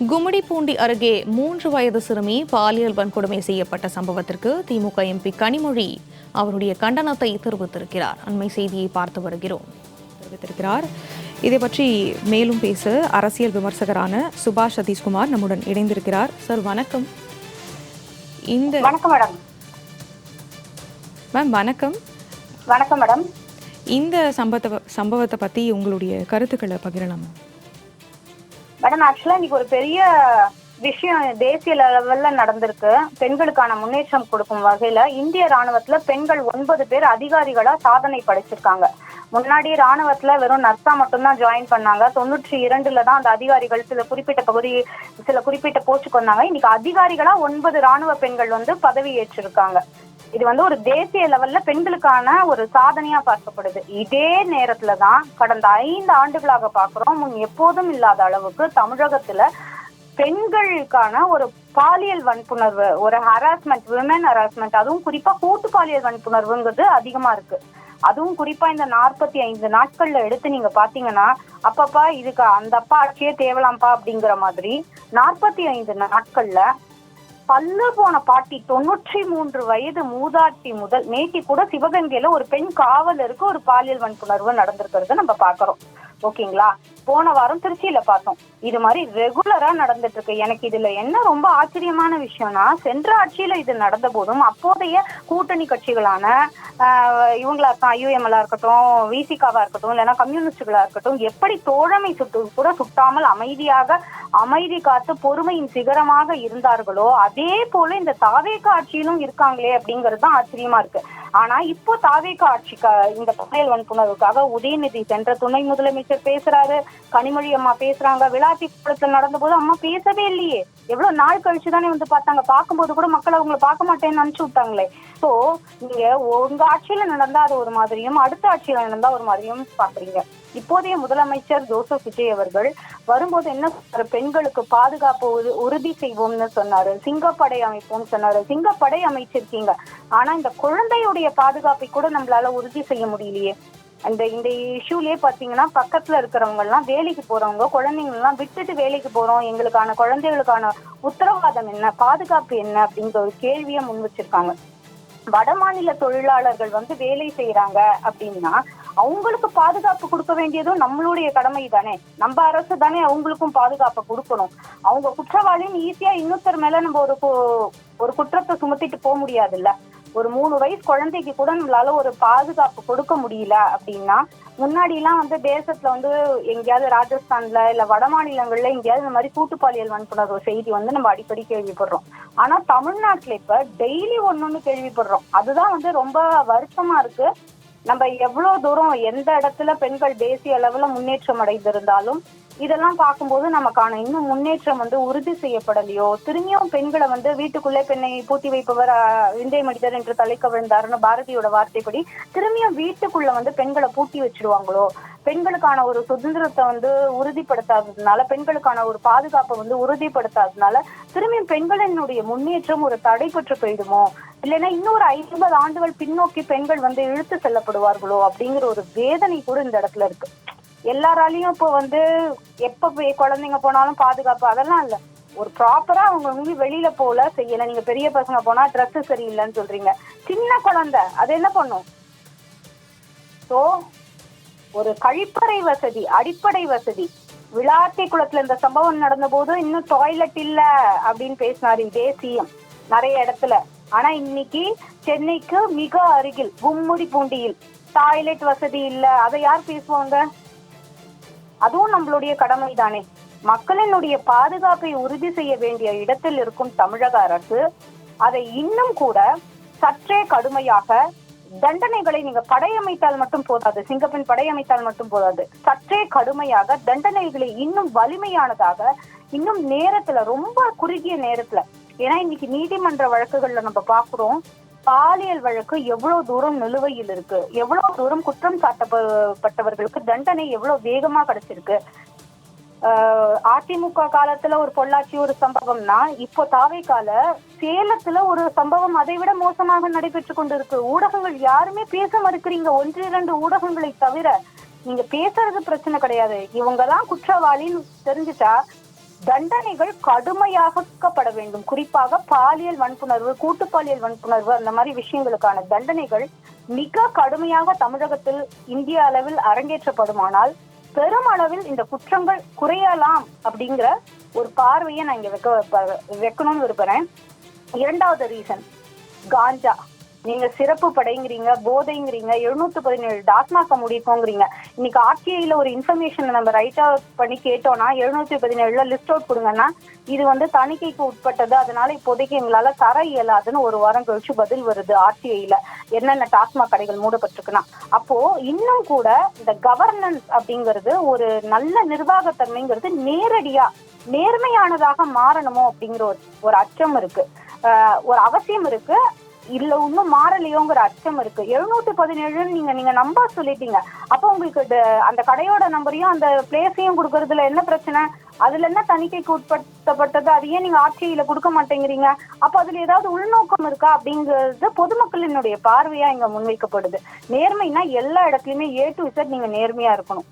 கும்மிடிப்பூண்டி அருகே 3 வயது சிறுமி பாலியல் வன்கொடுமை செய்யப்பட்ட சம்பவத்திற்கு திமுக எம்பி கனிமொழி அவருடைய கண்டனத்தை தெரிவித்திருக்கிறார். அண்மை செய்தியை பார்த்து வருகிறோம். தெரிவித்திருக்கிறார். இதை பற்றி மேலும் பேச அரசியல் விமர்சகரான சுபாஷ் சதீஷ்குமார் நம்முடன் இணைந்திருக்கிறார். சார் வணக்கம். வணக்கம் மேடம். மேம் வணக்கம். வணக்கம் மேடம். இந்த சம்பவத்தை பத்தி உங்களுடைய கருத்துக்களை பகிரலாம் மேடம். ஆக்சுவலா இன்னைக்கு ஒரு பெரிய விஷயம் தேசிய லெவல்ல நடந்திருக்கு. பெண்களுக்கான முன்னேற்றம் கொடுக்கும் வகையில இந்திய ராணுவத்துல பெண்கள் 9 பேர் அதிகாரிகளா சாதனை படைச்சிருக்காங்க. முன்னாடி ராணுவத்துல வெறும் நர்ஸா மட்டும்தான் ஜாயின் பண்ணாங்க. 92ல தான் அந்த அதிகாரிகள் சில குறிப்பிட்ட போஸ்டுக்கு வந்தாங்க. இன்னைக்கு அதிகாரிகளா 9 ராணுவ பெண்கள் பதவி ஏற்றிருக்காங்க. இது ஒரு தேசிய லெவல்ல பெண்களுக்கான ஒரு சாதனையா பார்க்கப்படுது. இதே நேரத்துலதான் கடந்த 5 ஆண்டுகளாக பாக்குறோம், முன் எப்போதும் இல்லாத அளவுக்கு தமிழகத்துல பெண்களுக்கான ஒரு பாலியல் வன்புணர்வு, ஒரு ஹராஸ்மெண்ட், விமன் ஹராஸ்மெண்ட், அதுவும் குறிப்பா கூட்டு பாலியல் வன்புணர்வுங்கிறது அதிகமா இருக்கு. அதுவும் குறிப்பா இந்த 45 நாட்கள்ல எடுத்து நீங்க பாத்தீங்கன்னா, அப்பப்பா இதுக்கு அந்த அப்பா ஆட்சியே தேவலாம்பா அப்படிங்கிற மாதிரி 45 நாட்கள்ல பல்லு போன பாட்டி 93 வயது மூதாட்டி முதல் நேற்று கூட சிவகங்கையில ஒரு பெண் காவலருக்கு ஒரு பாலியல் வன்புணர்வு நடந்திருக்கிறத நம்ம பாக்குறோம். ஓகேங்களா? போன வாரம் திருச்சியில பார்த்தோம். இது மாதிரி ரெகுலரா நடந்துட்டு இருக்கு. எனக்கு இதுல என்ன ரொம்ப ஆச்சரியமான விஷயம்னா, சென்ற ஆட்சியில இது நடந்த போதும் அப்போதைய கூட்டணி கட்சிகளான இவங்களா IUMLA இருக்கட்டும், விசிகாவா இருக்கட்டும், இல்லைன்னா கம்யூனிஸ்டுகளா இருக்கட்டும், எப்படி தோழமை சுட்டு கூட சுட்டாமல் அமைதி காத்து பொறுமையின் சிகரமாக இருந்தார்களோ அதே போல இந்த தாவேக ஆட்சியிலும் இருக்காங்களே அப்படிங்கிறது தான் ஆச்சரியமா இருக்கு. ஆனா இப்போ தாவேக ஆட்சிக்கு இந்த பாலியல் வன்புணர்வுக்காக உதயநிதி சென்ற துணை முதலமைச்சர் பேசுறாரு, கனிமொழி அம்மா பேசுறாங்க. விளாத்தி குளத்துல நடந்த போது அம்மா பேசவே இல்லையே. எவ்வளவு நாள் கழிச்சுதானே பார்த்தாங்க. பார்க்கும்போது கூட மக்கள் அவங்களை பார்க்க மாட்டேன்னு நினைச்சு விட்டாங்களே. சோ நீங்க உங்க ஆட்சியில நடந்தா அது ஒரு மாதிரியும், அடுத்த ஆட்சியில நடந்தா ஒரு மாதிரியும் பாக்குறீங்க. இப்போதைய முதலமைச்சர் ஜோசப் விஜய் அவர்கள் வரும்போது என்ன சொன்னாரு? பெண்களுக்கு பாதுகாப்பு உறுதி செய்வோம்னு சொன்னாரு, சிங்கப்படை அமைப்போம்னு சொன்னாரு. சிங்கப்படை அமைச்சிருக்கீங்க, ஆனா இந்த குழந்தையுடைய பாதுகாப்பை கூட நம்மளால உறுதி செய்ய முடியலையே. இந்த இஷ்யூலயே பாத்தீங்கன்னா, பக்கத்துல இருக்கிறவங்க எல்லாம் வேலைக்கு போறவங்க குழந்தைங்க எல்லாம் விட்டுட்டு வேலைக்கு போறோம், எங்களுக்கான குழந்தைகளுக்கான உத்தரவாதம் என்ன, பாதுகாப்பு என்ன அப்படிங்கிற ஒரு கேள்வியை முன் வச்சிருக்காங்க. வட மாநில தொழிலாளர்கள் வேலை செய்யறாங்க அப்படின்னா அவங்களுக்கு பாதுகாப்பு கொடுக்க வேண்டியதும் நம்மளுடைய கடமை தானே. நம்ம அரசு தானே அவங்களுக்கும் பாதுகாப்பு கொடுக்கணும். அவங்க குற்றவாளின்னு ஈஸியா இன்னொருத்தர் மேல நம்ம ஒரு குற்றத்தை சுமத்திட்டு போக முடியாதுல்ல. ஒரு 3 வயசு குழந்தைக்கு கூட நம்மளால ஒரு பாதுகாப்பு கொடுக்க முடியல அப்படின்னா, முன்னாடி எல்லாம் தேசத்துல எங்கேயாவது ராஜஸ்தான்ல இல்ல வட மாநிலங்கள்ல எங்கேயாவது இந்த மாதிரி கூட்டு பாலியல் வன்புணர்வு செய்தி நம்ம அடிக்கடி கேள்விப்படுறோம். ஆனா தமிழ்நாட்டுல இப்ப டெய்லி ஒண்ணு கேள்விப்படுறோம். அதுதான் ரொம்ப வருத்தமா இருக்கு. நம்ம எவ்வளவு தூரம் எந்த இடத்துல பெண்கள் தேசிய அளவுல முன்னேற்றம் அடைந்திருந்தாலும் இதெல்லாம் பார்க்கும்போது நமக்கான இன்னும் முன்னேற்றம் உறுதி செய்யப்படலையோ, திரும்பியும் பெண்களை வீட்டுக்குள்ளே பெண்ணை பூட்டி வைப்பவர் விந்தை மனிதர் என்று தலை கவிழ்ந்தாருன்னு பாரதியோட வார்த்தைப்படி திரும்பியும் வீட்டுக்குள்ள பெண்களை பூட்டி வச்சிருவாங்களோ, பெண்களுக்கான ஒரு சுதந்திரத்தை உறுதிப்படுத்தாததுனால, பெண்களுக்கான ஒரு பாதுகாப்பை உறுதிப்படுத்தாததுனால திரும்பியும் பெண்களினுடைய முன்னேற்றம் ஒரு தடைபட்டு போயிடுமோ, இல்லைன்னா இன்னொரு 50 ஆண்டுகள் பின்னோக்கி பெண்கள் இழுத்து செல்லப்படுவார்களோ அப்படிங்கிற ஒரு வேதனை கூட இந்த இடத்துல இருக்கு. எல்லாராலையும் இப்போ எப்ப குழந்தைங்க போனாலும் பாதுகாப்பு அதெல்லாம் இல்ல. ஒரு ப்ராப்பரா அவங்க வெளியில போல செய்யல. நீங்க பெரிய பசங்க போனா ட்ரெஸ் சரியில்லைன்னு சொல்றீங்க, சின்ன குழந்தை அது என்ன பண்ணும்? சோ ஒரு கழிப்பறை வசதி, அடிப்படை வசதி. விளாத்தி குளத்துல இந்த சம்பவம் நடந்த போது இன்னும் டாய்லெட் இல்ல அப்படின்னு பேசினாரு இதே சிஎம் நிறைய இடத்துல. ஆனா இன்னைக்கு சென்னைக்கு மிக அருகில் கும்மிடிப்பூண்டியில் டாய்லெட் வசதி இல்ல. அதை யார் பேசுவாங்க? அதுவும் நம்மளுடைய கடமை தானே. மக்களினுடைய பாதுகாப்பை உறுதி செய்ய வேண்டிய இடத்தில் இருக்கும் தமிழக அரசு அதை இன்னும் கூட சற்றே கடுமையாக தண்டனைகளை நீங்க படையமைத்தால் மட்டும் போதாது, சிங்கப்பெண் படையமைத்தால் மட்டும் போதாது, சற்றே கடுமையாக தண்டனைகளை இன்னும் வலிமையானதாக, இன்னும் நேரத்துல ரொம்ப குறுகிய நேரத்துல. ஏன்னா இன்னைக்கு நீதிமன்ற வழக்குகள்ல நம்ம பாக்குறோம், பாலியல் வழக்கு எவ்வளவு தூரம் நிலுவையில் இருக்கு, எவ்வளவு தூரம் குற்றம் சாட்டப்பட்டவர்களுக்கு தண்டனை எவ்வளவு வேகமா கிடைச்சிருக்கு. அதிமுக காலத்துல ஒரு பொள்ளாச்சி ஒரு சம்பவம்னா, இப்போ தாவேகால சேலத்துல ஒரு சம்பவம் அதை விட மோசமாக நடைபெற்று கொண்டு இருக்கு. ஊடகங்கள் யாருமே பேச மறுக்கிறீங்க. 1-2 ஊடகங்களை தவிர நீங்க பேசுறது பிரச்சனை கிடையாது. இவங்கதான் குற்றவாளின்னு தெரிஞ்சுட்டா தண்டனைகள் கடுமையாக்கப்பட வேண்டும். குறிப்பாக பாலியல் வன்புணர்வு, கூட்டு பாலியல் வன்புணர்வு, அந்த மாதிரி விஷயங்களுக்கான தண்டனைகள் மிக கடுமையாக தமிழகத்தில் இந்திய அளவில் அரங்கேற்றப்படுமானால் பெருமளவில் இந்த குற்றங்கள் குறையலாம் அப்படிங்கிற ஒரு பார்வையை நான் இங்க வைக்கணும்னு விரும்புறேன். இரண்டாவது ரீசன், காஞ்சா. நீங்க சிறப்பு படைங்கிறீங்க, போதைங்கிறீங்க, 717 டாஸ்மாக முடிப்போங்கிறீங்க. இன்னைக்கு ஆர்டிஐல ஒரு இன்ஃபர்மேஷன் நம்ம ரைட் அவுட் பண்ணி கேட்டோம்னா 717 லிஸ்ட் அவுட் கொடுங்கன்னா இது தணிக்கைக்கு உட்பட்டது, அதனால இப்போதைக்கு எங்களால தர இயலாதுன்னு ஒரு வாரம் கழிச்சு பதில் வருது ஆர்டிஐல என்னென்ன டாஸ்மாக் கடைகள் மூடப்பட்டிருக்குன்னா. அப்போ இன்னும் கூட இந்த கவர்னன்ஸ் அப்படிங்கிறது, ஒரு நல்ல நிர்வாகத்தன்மைங்கிறது நேரடியா நேர்மையானதாக மாறணுமோ அப்படிங்கிற ஒரு அச்சம் இருக்கு, ஒரு அவசியம் இருக்கு. இல்ல இன்னும் மாறலையோங்கிற அச்சம் இருக்கு. 717 நீங்க நம்பர் சொல்லிட்டீங்க, அப்ப உங்களுக்கு அந்த கடையோட நம்பரையும் அந்த பிளேஸையும் கொடுக்கறதுல என்ன பிரச்சனை? அதுல என்ன தணிக்கைக்கு உட்படுத்தப்பட்டது, அதையே நீங்க ஆட்சியில கொடுக்க மாட்டேங்கிறீங்க? அப்ப அதுல ஏதாவது உள்நோக்கம் இருக்கா அப்படிங்கிறது பொதுமக்களினுடைய பார்வையா இங்க முன்வைக்கப்படுது. நேர்மைனா எல்லா இடத்துலயுமே A to Z நீங்க நேர்மையா இருக்கணும்.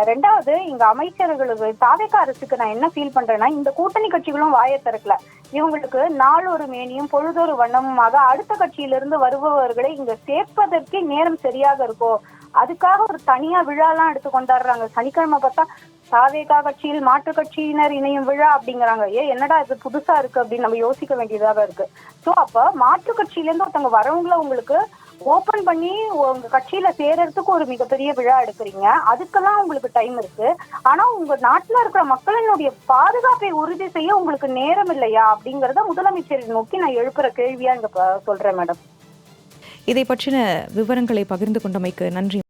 ரெண்டாவது, இங்க அமைச்சர்களுக்கு, தாவேகா அரசுக்கு நான் என்ன ஃபீல் பண்றேன்னா, இந்த கூட்டணி கட்சிகளும் வாயை திறக்கல. இவங்களுக்கு நாளொரு மேனியும் பொழுதொரு வண்ணமுமாக அடுத்த கட்சியிலிருந்து வருபவர்களை இங்க சேர்ப்பதற்கே நேரம் சரியாக இருக்கோ, அதுக்காக ஒரு தனியா விழாலாம் எடுத்து கொண்டாடுறாங்க. சனிக்கிழமை பார்த்தா தாவேகா கட்சியில் மாற்று கட்சியினர் இணையும் விழா அப்படிங்கிறாங்க. என்னடா இது புதுசா இருக்கு அப்படின்னு நம்ம யோசிக்க வேண்டியதாக இருக்கு. சோ அப்ப மாற்று கட்சியில இருந்து ஒருத்தவங்க வரவங்கள உங்களுக்கு ஓபன் பண்ணி உங்க கட்சியில சேர்றதுக்கு ஒரு மிகப்பெரிய விழா எடுக்கிறீங்க, அதுக்கெல்லாம் உங்களுக்கு டைம் இருக்கு. ஆனா உங்க நாட்டுல இருக்கிற மக்களினுடைய பாதுகாப்பை உறுதி செய்ய உங்களுக்கு நேரம் இல்லையா அப்படிங்கறத முதலமைச்சரை நோக்கி நான் எழுப்புற கேள்வியா இங்க சொல்றேன் மேடம். இதை பற்றின விவரங்களை பகிர்ந்து கொண்டமைக்கு நன்றி.